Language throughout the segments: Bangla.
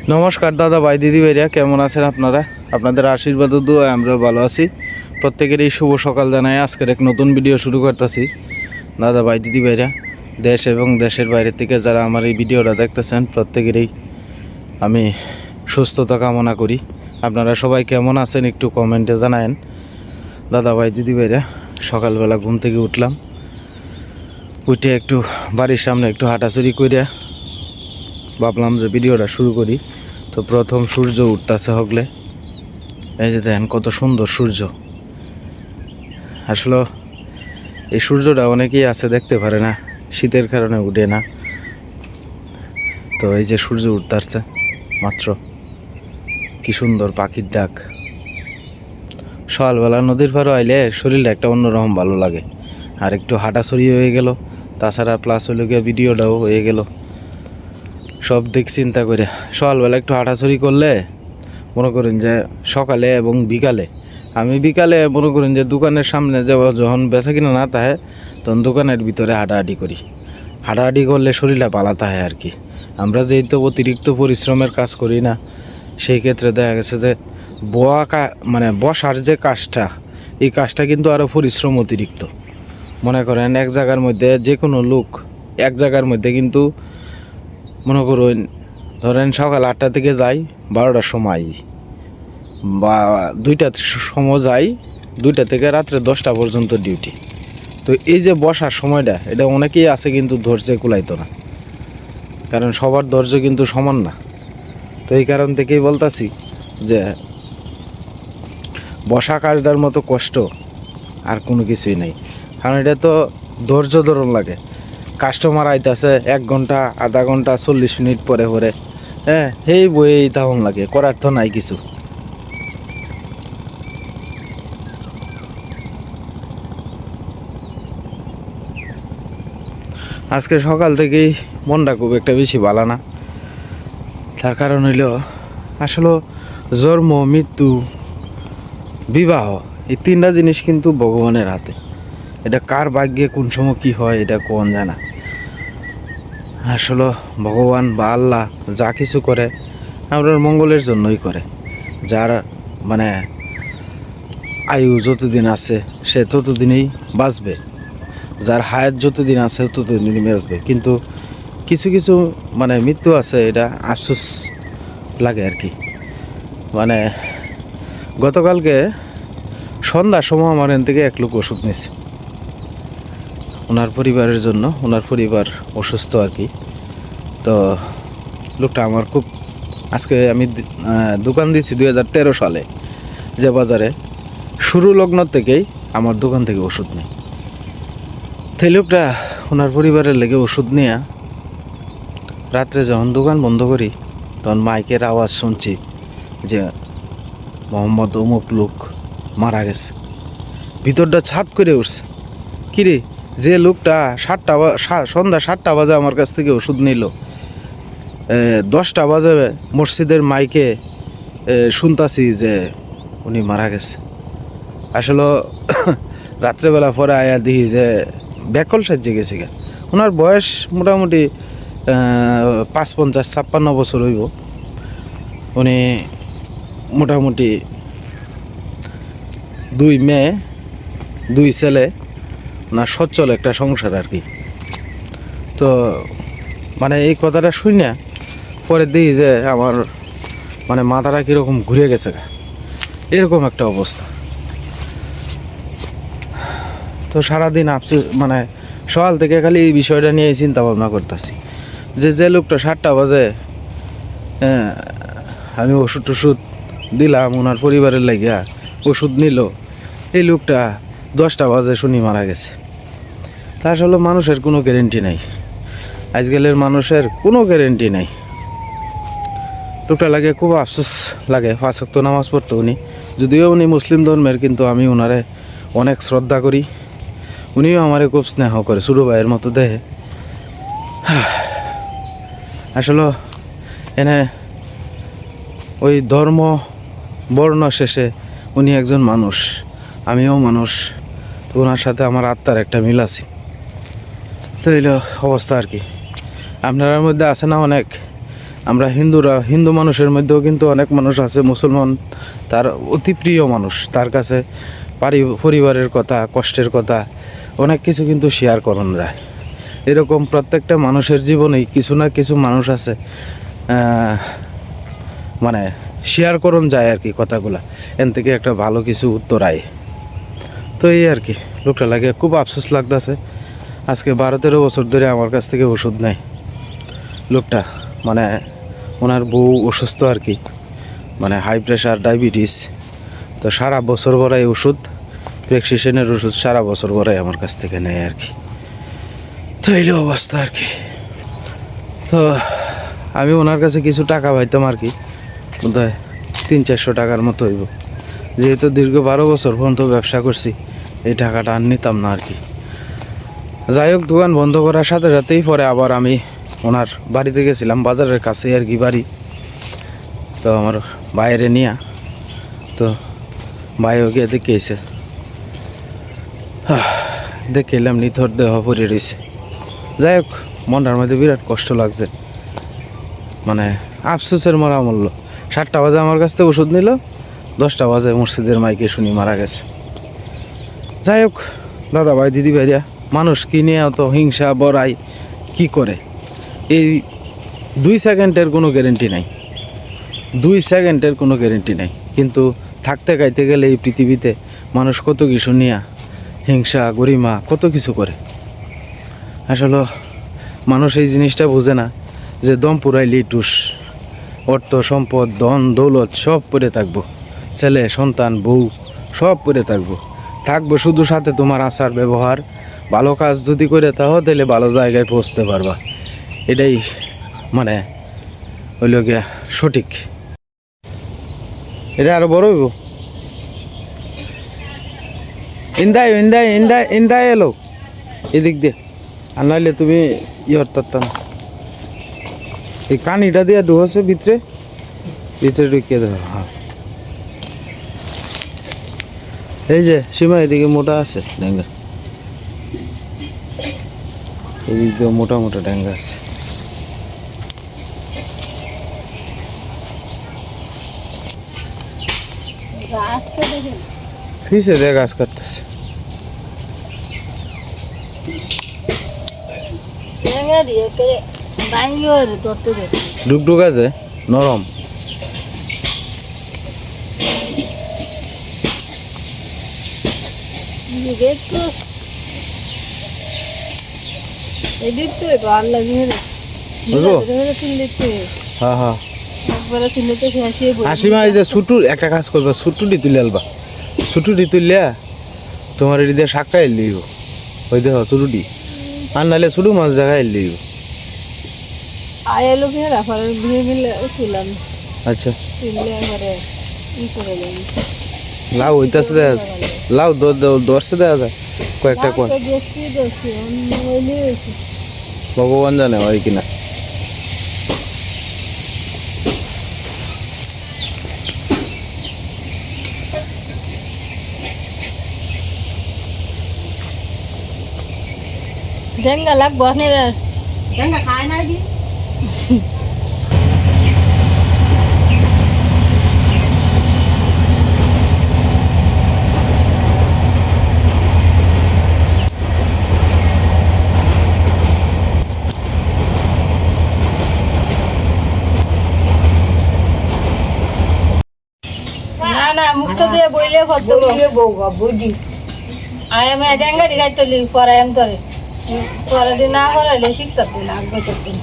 নমস্কার দাদা ভাই দিদি ভাইরা, কেমন আছেন আপনারা? আপনাদের আশীর্বাদ ও দোয়ায় আমরাও ভালো আছি। প্রত্যেকেরই শুভ সকাল জানাই। আজকের এক নতুন ভিডিও শুরু করতেছি। দাদা ভাই দিদি ভাইরা, দেশ এবং দেশের বাইরে থেকে যারা আমার এই ভিডিওটা দেখতেছেন, প্রত্যেকেরই আমি সুস্থতা কামনা করি। আপনারা সবাই কেমন আছেন একটু কমেন্টে জানায়েন। দাদা ভাই দিদি ভাইরা, সকালবেলা ঘুম থেকে উঠলাম, উঠে একটু বাড়ির সামনে একটু হাঁটাচুরি করে ভাবলাম যে ভিডিওটা শুরু করি। তো প্রথম সূর্য উঠতেছে হগলে, এই যে দেখেন কত সুন্দর সূর্য। আসলে এই সূর্যটা অনেকেই আছে দেখতে পারে না, শীতের কারণে উঠে না। তো এই যে সূর্য উঠতেছে মাত্র, কি সুন্দর পাখির ডাক। সকালবেলা নদীর পাড়ে আইলে শরীরটা একটা অন্যরকম ভালো লাগে, আর একটু হাঁটাছড়ি হয়ে গেল, তাছাড়া প্লাস হইলে গিয়ে ভিডিওটাও হয়ে গেল। সব দিক চিন্তা করে সকালবেলা একটু হাঁটাছড়ি করলে, মনে করেন যে সকালে এবং বিকালে, আমি বিকালে মনে করেন যে দোকানের সামনে যাব, যখন বেচা কিনা না থাকে তখন দোকানের ভিতরে হাঁটাহাঁটি করি। হাঁটাহাঁটি করলে শরীরটা ভালো থাকে আর কি। আমরা যেহেতু অতিরিক্ত পরিশ্রমের কাজ করি না, সেই ক্ষেত্রে দেখা গেছে যে বসার যে কাজটা, এই কাজটা কিন্তু আরও পরিশ্রম অতিরিক্ত। মনে করেন এক জায়গার মধ্যে যে কোনো লোক এক জায়গার মধ্যে কিন্তু মনে করুন, ধরেন সকাল 8টা থেকে যাই 12টার সময়, বা 2টার সময় যাই, 2টা থেকে রাত্রে 10টা পর্যন্ত ডিউটি। তো এই যে বসার সময়টা, এটা অনেকেই আছে কিন্তু ধৈর্যে কুলাইতো না, কারণ সবার ধৈর্য কিন্তু সমান না। তো এই কারণ থেকেই বলতাছি যে বসা কাজটার মতো কষ্ট আর কোনো কিছুই নেই। কারণ এটা তো ধৈর্য ধরন লাগে। কাস্টমার আইতাছে 1 ঘন্টা, আধা ঘন্টা, 40 মিনিট পরে পরে, হ্যাঁ, এই বইয়েই তখন লাগে, করার তো নাই কিছু। আজকে সকাল থেকেই মনটা খুব একটা বেশি ভালো না। তার কারণ হইল আসলে জন্ম, মৃত্যু, বিবাহ, এই 3টা জিনিস কিন্তু ভগবানের হাতে। এটা কার ভাগ্যে কোন সময় কী হয় এটা কোন জানা। আসলে ভগবান বা আল্লাহ যা কিছু করে আপনার মঙ্গলের জন্যই করে। যার মানে আয়ু যতদিন আছে সে ততদিনই বাঁচবে, যার হায়াত যতদিন আছে ততদিনই বাঁচবে। কিন্তু কিছু কিছু মৃত্যু আছে, এটা আফসোস লাগে আর কি। গতকালকে সন্ধ্যার সময় আমার এখান থেকে এক লোক ওষুধ নিয়েছে ওনার পরিবারের জন্য। ওনার পরিবার অসুস্থ আর কি। তো লোকটা আমার খুব, আজকে আমি দোকান দিয়েছি 2013 সালে, যে বাজারে শুরু লগ্ন থেকেই আমার দোকান থেকে ওষুধ নেই। তো এই লোকটা ওনার পরিবারের লেগে ওষুধ নিয়ে রাত্রে যখন দোকান বন্ধ করি, তখন মাইকের আওয়াজ শুনছি যে মোহাম্মদ অমুক লোক মারা গেছে। ভিতরটা ছাদ করে উঠছে। কিরে, যে লোকটা সন্ধ্যা 7টা বাজে আমার কাছ থেকে ওষুধ নিল, 10টা বাজে মসজিদের মাইকে শুনতাছি যে উনি মারা গেছে। আসলে রাত্রেবেলা পরে আয়া দেখি যে ব্যাকল সাজ্যে গেছে গা। ওনার বয়স মোটামুটি 55-56 বছর হইব। উনি মোটামুটি 2 মেয়ে 2 ছেলে, ওনার সচ্ছল একটা সংসার আর কি। তো এই কথাটা শুনি না, পরে দেখি যে আমার মাথাটা কীরকম ঘুরে গেছে, এরকম একটা অবস্থা। তো সারাদিন সকাল থেকে খালি এই বিষয়টা নিয়ে চিন্তা ভাবনা করতেছি যে লোকটা 7টা বাজে আমি ওষুধ দিলাম ওনার পরিবারের লাগিয়া, ওষুধ নিল, এই লোকটা 10টা বাজে শুনি মারা গেছে। তা আসলে মানুষের কোনো গ্যারেন্টি নাই, আজকালের মানুষের কোনো গ্যারেন্টি নাই। লোকটা লাগে খুব আফসোস লাগে। 5 ওয়াক্ত নামাজ পড়তো উনি, যদিও উনি মুসলিম ধর্মের, কিন্তু আমি ওনারে অনেক শ্রদ্ধা করি। উনিও আমারে খুব স্নেহ করে, ছোটো ভাইয়ের মতো দেহে। আসলে এনে ওই ধর্ম বর্ণ শেষে উনি একজন মানুষ, আমিও মানুষ। তো ওনার সাথে আমার আত্মার একটা মিল আছে। তো এই অবস্থা আর কি। আপনার মধ্যে আছে না অনেক আমরা হিন্দু মানুষের মধ্যেও কিন্তু অনেক মানুষ আছে মুসলমান তার অতি প্রিয় মানুষ, তার কাছে পরিবারের কথা, কষ্টের কথা অনেক কিছু কিন্তু শেয়ার করন যায়। এরকম প্রত্যেকটা মানুষের জীবনেই কিছু না কিছু মানুষ আছে মানে শেয়ার করন যায় আর কি কথাগুলা, এন থেকে একটা ভালো কিছু উত্তর আয়। তো এই আর কি, লোকটা লাগে খুব আফসোস লাগতেছে। আজকে 12-13 বছর ধরে আমার কাছ থেকে ওষুধ নেয় লোকটা, মানে ওনার বউ অসুস্থ আর কি, মানে হাই প্রেশার, ডায়াবেটিস। তো সারা বছর ভরাই ওষুধ, প্রেসক্রিপশনের ওষুধ সারা বছর ভরাই আমার কাছ থেকে নেয় আর কি। তো এই অবস্থা আর কি। তো আমি ওনার কাছে কিছু টাকা পাইতাম আর কি, বোধহয় 300-400 টাকার মতো হইব। যেহেতু দীর্ঘ 12 বছর পর্যন্ত ব্যবসা করছি, এই টাকাটা আর নিতাম না আর কি। যাই হোক, দোকান বন্ধ করার সাথে সাথেই পরে আবার আমি ওনার বাড়িতে গেছিলাম, বাজারের কাছে আর কি বাড়ি। তো আমার বাইরে নিয়ে, তো ভাইও গিয়ে দেখেছে, দেখে এলাম নিথর দেহ পড়ে রয়েছে। যাই হোক, মনটার মধ্যে বিরাট কষ্ট লাগছে, মানে আফসোসের মরা মূল্য। 7টা বাজে আমার কাছ থেকে ওষুধ নিল, 10টা বাজে মসজিদের মাইকে শুনি মারা গেছে। যাই হোক দাদা ভাই, দিদি ভাইরা, মানুষ কি নিয়ে অত হিংসা বড়াই কি করে? এই 2 সেকেন্ডের কোনো গ্যারেন্টি নাই, 2 সেকেন্ডের কোনো গ্যারেন্টি নাই। কিন্তু থাকতে খাইতে গেলে এই পৃথিবীতে মানুষ কত কিছু নিয়ে হিংসা গরিমা কত কিছু করে। আসলে মানুষ এই জিনিসটা বোঝে না যে দম পুরাইলি টুস, অর্থ সম্পদ ধন দৌলত সব পড়ে থাকবো, ছেলে সন্তান বউ সব পড়ে থাকবো শুধু সাথে তোমার আচার ব্যবহার, ভালো কাজ যদি করে তাও তাহলে ভালো জায়গায় পৌঁছতে পারবা। এটাই মানে হইল গিয়া সঠিক। এটা আরো বড় হইব। ইন্দাই ইন্দাই ইন্দাই ইন্দাই এলো এদিক দিয়ে, আর নাইলে তুমি ইয়র তার এই কানিটা দিয়ে ঢুকছে ভিতরে ঢুকিয়ে দেবো। হ্যাঁ, এই যে সীমা এদিকে মোটা আছে ডেঙ্গা, এদিক দিয়ে মোটা মোটা ডেঙ্গা আছে। ফিসে দেখ গাছ কাটতেছে, ডুকডুক আছে নরম। হ্যাঁ হ্যাঁ, হাসিমা এই যে ছুটু একটা কাজ করবা, ছুটুটি তুলে আলবা, ছুটুটি তুললিয়া তোমার এটি দিয়ে শাক খাই লিব, ওই দেখ ছুটুটি, আর নাহলে ছুটু মাছ দেখা লিব। আচ্ছা লাউ হইতাছে দেখা, লাউ দর্শে দেখা যায় কয়েকটা কোয়া, ভগবান জানে হয় কিনা। ডেঙ্গা লাগবো আপনারা, ডেঙ্গা খায় না কি? না না, মুক্ত দিয়ে বইলে ফটো বইদি আই আমি ডেঙ্গা দিঘাই তলি পরে এম ধরে পরে দিন না করাইলে শিখতে দিন লাগবে তো দিন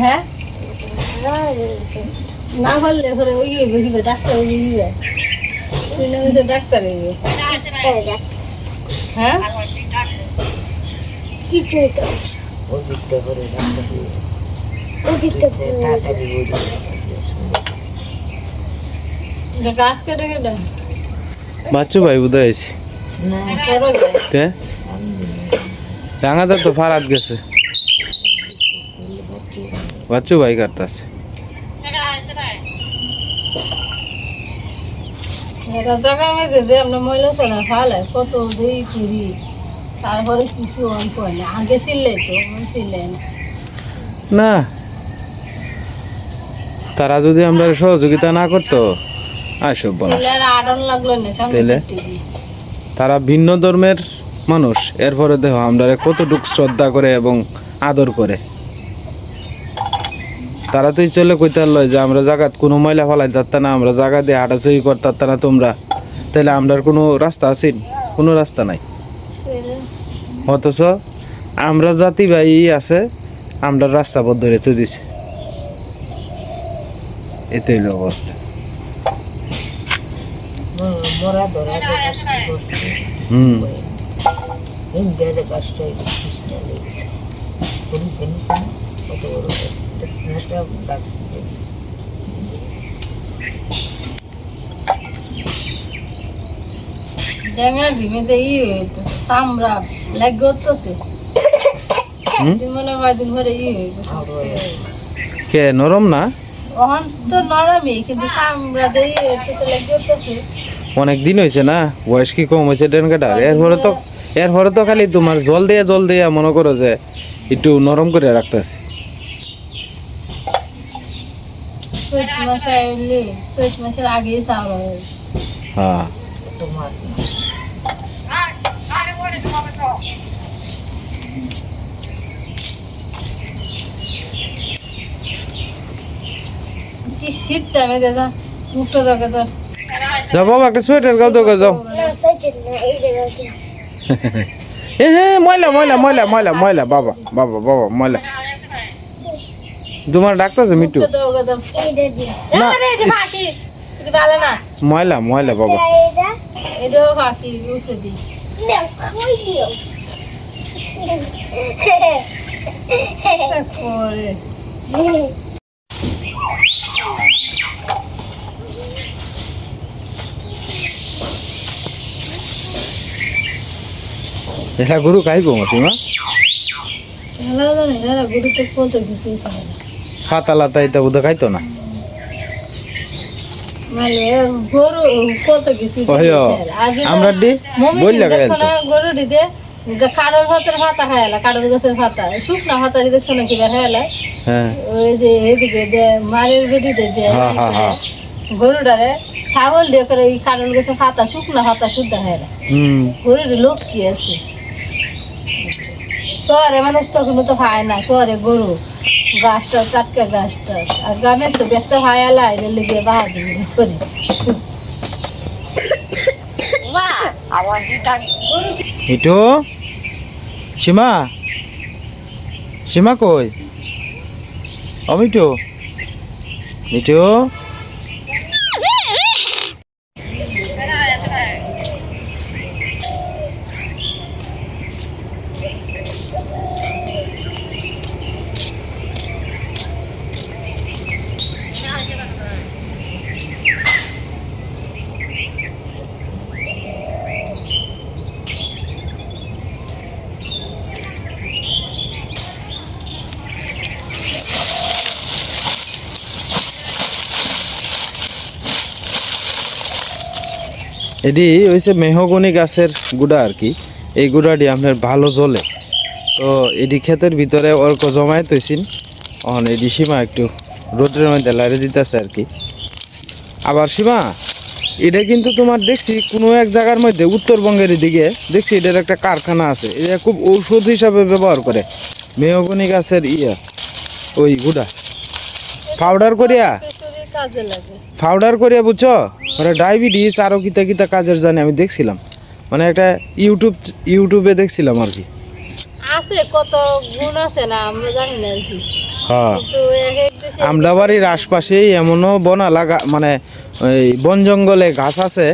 হ্যাঁ না করলে পরে ওই বুঝবে ডাক্তার বুঝবে ডাক্তার হ্যাঁ কিছু গাছ কেটে কেটে বাচ্চু ভাই বোধ হয়েছে রাঙাদার তো ফারাত গেছে, বাচ্চু ভাই কাটতেছে। জায়গার মধ্যে যে আমরা মহিলা ছেলে ফালে কত দেই করি তারপরে কিছু অন করে না আগে ছিলে তো ছিলে না না তারা যদি আমরা সহযোগিতা না করতো আসব বলা ছিলে আর আড়ন লাগলো না সামনে তাইলে? টিভি। তারা ভিন্ন ধর্মের মানুষ এরপরে দেখো আমরা কতটুকু শ্রদ্ধা করে এবং আদর করে তারা তুই চলে কইতে লয় যে আমরা জায়গাত কোনো ময়লা ফেলাই যাত্তা না আমরা জায়গা দিয়ে হাঁটাচুরি করতে না তোমরা তাহলে আমরার কোনো রাস্তা আছে কোনো রাস্তা নাই তাইলে? অথচ আমরা জাতি ভাই আছে আমরা রাস্তা পথ ধরে তো দিছি এতে হইল অবস্থা মরা ধরা করছে হুম ইন্ডিয়াতে কষ্ট কৃষ্ণ লেগেছে কোনো দিন কত বড় একটা স্নেহটা ডাকছে ড্যাঙার ডিমেতে হইতেছে চামড়া লাগে হচ্ছে হুম? মনে হয় দিন ভরে হইতেছে কে নরম না ওখান তো নরমই কিন্তু চামড়া দিয়ে হইতেছে লাগে হচ্ছে অনেক দিন হয়েছে না বয়স কি কম হয়েছে ডেন কাটার এরপরে তো খালি তোমার জল দিয়ে মনে করো যে একটু নরম করে রাখতেছি চৈত মাসে আইলে চৈত মাসের আগেই চাওয়া হয় হ্যাঁ তোমার কি শীত টাইমে দাদা মুখটা দেখে তো যাও বাবা একটা সোয়েটার গাও তো যাও হ্যাঁ ময়লা ময়লা ময়লা ময়লা ময়লা বাবা বাবা বাবা ময়লা তোমার ডাক্তার মিটু মুখটা দাও দাও না এটা ফাঁকি এটা ভালো না ময়লা ময়লা বাবা এটাও ফাঁকি উঠে দিই করে এটা গরু খাইবো মাতিমা ভালো জানি না গুরু তো কত কিছু খায় না পাতা লাতা এটা বোধ খাইতো না মানে গরু কত কিছু ওই আমরা ডি বল লাগাই তো গরু দিতে কারোর ভাতের ভাতা খাইলা কারোর গাছের ভাতা শুকনা ভাতা দেখছো না কিবা খাইলা হ্যাঁ ওই যে এদিকে দে মারের বেটি দে হ্যাঁ, হ্যাঁ, হ্যাঁ। গরুটারে ছাগল দিয়ে করে এই কারোর গাছের ভাতা শুকনা ভাতা শুদ্ধ খাইলা হুম গরুর লোক কি আছে শহরে মানুষ তখন তো খায় না শহরে গরু গাছটা টাটকা গাছটা আর গ্রামের তো ব্যক্তা ভাইয়ালা এদের লেগে বাহাদুর করে মিটু সীমা সীমা কই ও মিটু মিটু এটি হয়েছে মেহগনি গাছের গুঁড়া আর কি এই গুঁড়াটি আপনার ভালো জ্বলে তো এটি ক্ষেতের ভিতরে অল্প জমায় তৈছিন অন এটি সীমা একটু রোদ্রের মধ্যে লাড়ে দিতেছে আর কি আবার সীমা এটা কিন্তু তোমার দেখছি কোনো এক জায়গার মধ্যে উত্তরবঙ্গের দিকে দেখছি এটার একটা কারখানা আছে এটা খুব ঔষধ হিসাবে ব্যবহার করে মেহগনি গাছের ওই গুঁড়া পাউডার করিয়া কাজে লাগে পাউডার করিয়া বুঝছো মানে ডায়াবেটিস আরও কিতা কিতা কাজের জানি আমি দেখছিলাম মানে একটা ইউটিউবে দেখছিলাম আর কি আছে কত গুণ আছে না আমরা জানি না আর কি হ্যাঁ কিন্তু এক এক দেশে আমদাবাড়ির আশপাশেই এমনও বনা লাগা মানে ওই বন জঙ্গলে গাছ আছে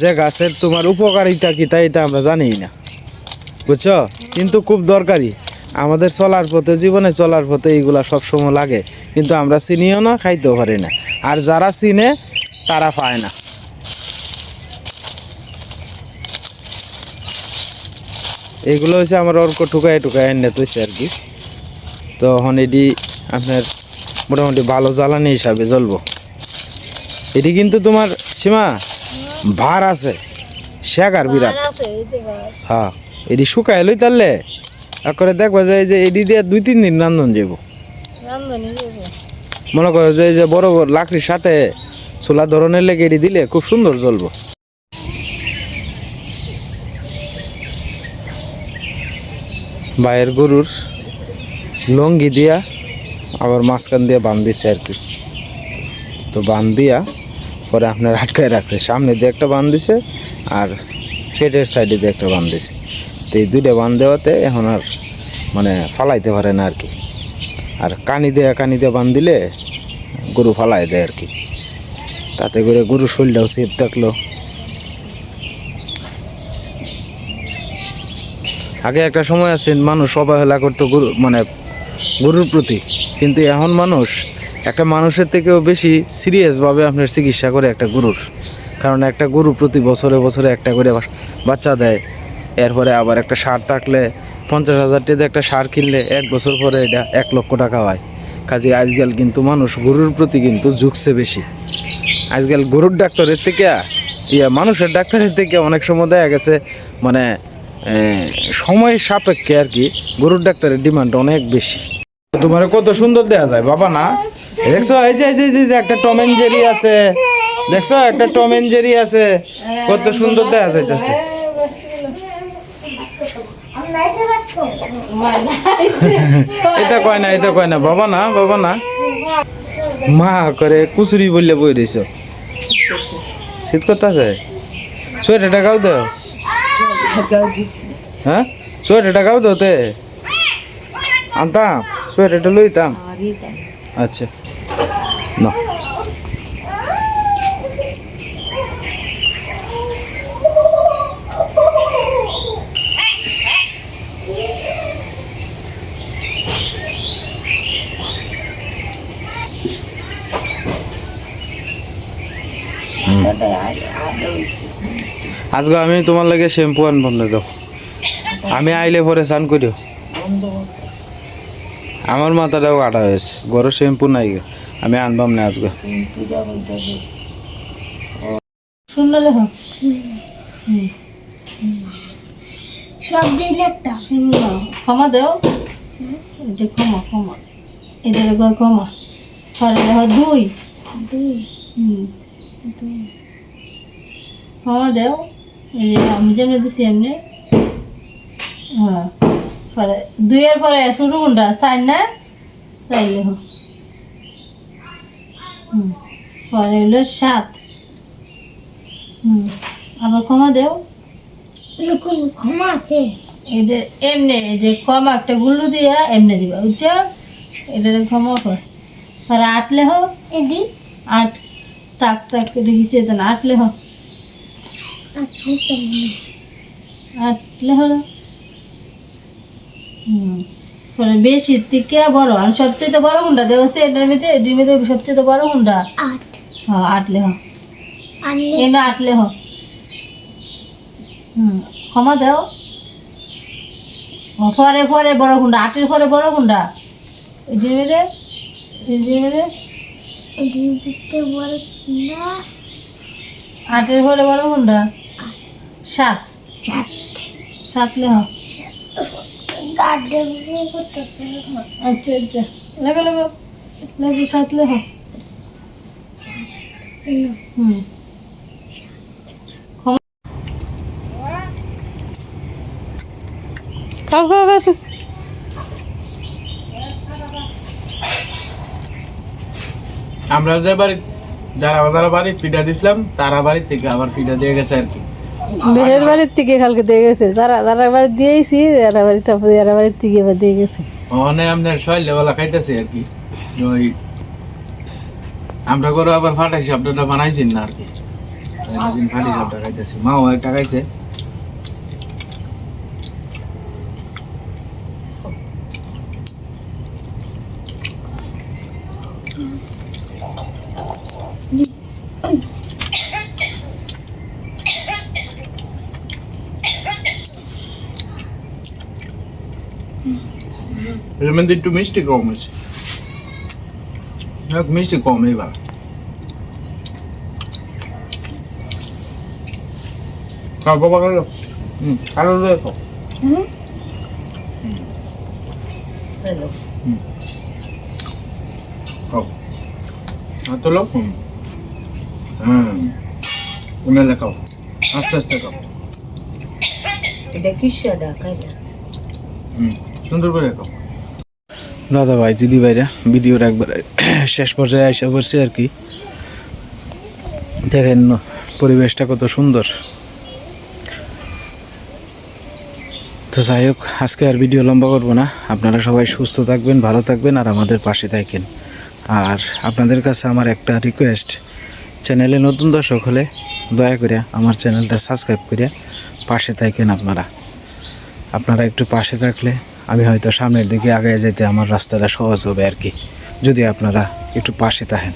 যে গাছের তোমার উপকারিতা কিতা এটা আমরা জানিই না বুঝছো কিন্তু খুব দরকারি আমাদের চলার পথে জীবনে চলার পথে এইগুলা সবসময় লাগে কিন্তু আমরা চিনিও না খাইতেও পারি না আর যারা চিনে তারা পায় না এইগুলো হচ্ছে আমার অর্ক টুকায় টুকায় এনে তৈছে আর কি তো এখন এটি আপনার মোটামুটি ভালো জ্বালানি হিসাবে জ্বলবো এটি কিন্তু তোমার সীমা ভার আছে শেখার বিরাট আর আছে এই যে ভাত। হ্যাঁ এটি শুকায় লই তাহলে করে দেখবা যায় যে এটি দিয়ে 2-3 দিন রান্ধন যাব। রান্ধনি যাবে মনে করো যে এই যে বড় বড় লাকড়ির সাথে চুলা ধরনের লেগে এটি দিলে খুব সুন্দর জ্বলবো। বাইরের গরুর লঙ্গি দিয়া আবার মাঝখান দিয়ে বান দিছে আর কি। তো বান দিয়া পরে আপনার আটকায় রাখছে, সামনে দিয়ে একটা বান দিছে আর পেটের সাইডে দিয়ে একটা বান দিছে। তো এই দুইটা বান দেওয়াতে এখন আর মানে ফালাইতে পারে না আর কি। আর কানি দিয়ে বান দিলে গরু ফালাই দেয় আর কি, তাতে করে গরুর শরীরটাও সেফ থাকলো। আগে একটা সময় আছে মানুষ অবহেলা করতো গরু মানে গরুর প্রতি, কিন্তু এখন মানুষ একটা মানুষের থেকেও বেশি সিরিয়াসভাবে আপনার চিকিৎসা করে একটা গরুর। কারণ একটা গরু প্রতি বছরে বছরে একটা করে বাচ্চা দেয়, এরপরে আবার একটা সার থাকলে 50,000 টাকা একটা সার কিনলে 1 বছর পরে এটা 1 লক্ষ টাকা হয়। কাজে আজকাল কিন্তু মানুষ গরুর প্রতি কিন্তু ঝুঁকছে বেশি। আজকাল গরুর ডাক্তারের থেকে মানুষের ডাক্তারের থেকে অনেক সময় দেখা গেছে মানে সময় সাপেক্ষে আর কি গরুর ডাক্তারের ডিমান্ড অনেক বেশি। তোমার কত সুন্দর দেয়া যায় বাবা না, দেখছো এই যে একটা টম এন্ড জেরি আছে, দেখছো একটা টম এন্ড জেরি আছে, কত সুন্দর দেয়া যাইতেছে। এটা কয় না বাবা না মা করে কুচুরি বললে বই রইছ। শীত করতেছে, সোয়েটারটা গাও দাও। হ্যাঁ সোয়েটারটা গাও দাও তে আনতাম, সোয়েটারটা লইতাম। আচ্ছা না আজকে আমি তোমার লাগে শ্যাম্পু আনবাম না, যাও আমি আইলে পরে স্নান করিও। আমার মাথাটাও কাটা হয়েছে, গরম শ্যাম্পু নাই গে, আমি আনবাম না আজকে। শুনলে সব দিন একটা শুনল ক্ষমা দেও, যে ক্ষমা এদের ক্ষমা পরে দেহ 2 ক্ষমা দেও, এই যে আমি যেমনি দিছি এমনি। হ্যাঁ পরে 2 এর পরে শুরু কোনটা 4 না তাইলে পরে হলো 7। আবার ক্ষমা দেও, ক্ষমা আছে এদের এমনি যে ক্ষমা একটা গুল্লু দিয়া এমনি দিবা বুঝছো, এদের ক্ষমা কর। আর 8 লেহ এদি 8 তাক রেখেছে তো 8 লেহ 8 লেহ। পরে বেশি থেকে বড় আর সবচেয়ে বড় হুন্ডা দেওয়া এটার মধ্যে সবচেয়ে বড় হুন্ডা 8। হ্যাঁ 8 লেহ এনে 8 লেহ। ক্ষমা দাও, পরে বড় হুন্ডা 8 এর পরে বড় হুন্ডা এটির মধ্যে 8 এর পরে বড় হুন্ডা 7 লেহ। আচ্ছা লাগে 7 লেহ। আমরা যে বাড়ি যারা বাড়ি পিঠা দিছিলাম তারা বাড়ি থেকে আবার পিঠা দিয়ে গেছে আর কি। মেহের বাড়ির থেকে কালকে দিয়ে গেছে, তারা বাড়ি দিয়েছি, এরা বাড়ি তারপরে এরা বাড়ির থেকে এবার দিয়ে গেছে। অনেক আপনার শৈলবেলা খাইতেছে আর কি। ওই আমরা করে আবার ফাটাই সাপটা বানাইছি না আর কি, ফাটি সাপটা খাইতেছি, মাও একটা খাইছে। এর মধ্যে একটু মিষ্টি কম আছে, মিষ্টি কম এবার। বাবা কালো দেখো হ্যালো খাও হাত তোলো উনালে খাও আস্তে আস্তে খাও এটা কিসটা খাই না সুন্দর করে খাও দাদা ভাই দিদি ভাইরা ভিডিওর একবার শেষ পর্যায়ে আসা করছি আর কি। দেখেন পরিবেশটা কত সুন্দর। তো যাই হোক, আজকে আর ভিডিও লম্বা করবো না। আপনারা সবাই সুস্থ থাকবেন, ভালো থাকবেন আর আমাদের পাশে থাকেন। আর আপনাদের কাছে আমার একটা রিকোয়েস্ট, চ্যানেলে নতুন দর্শক হলে দয়া করে আমার চ্যানেলটা সাবস্ক্রাইব করে পাশে থাকেন। আপনারা একটু পাশে থাকলে আমি হয়তো সামনের দিকে আগে যেতে আমার রাস্তাটা সহজ হবে আর কি, যদি আপনারা একটু পাশে থাকেন।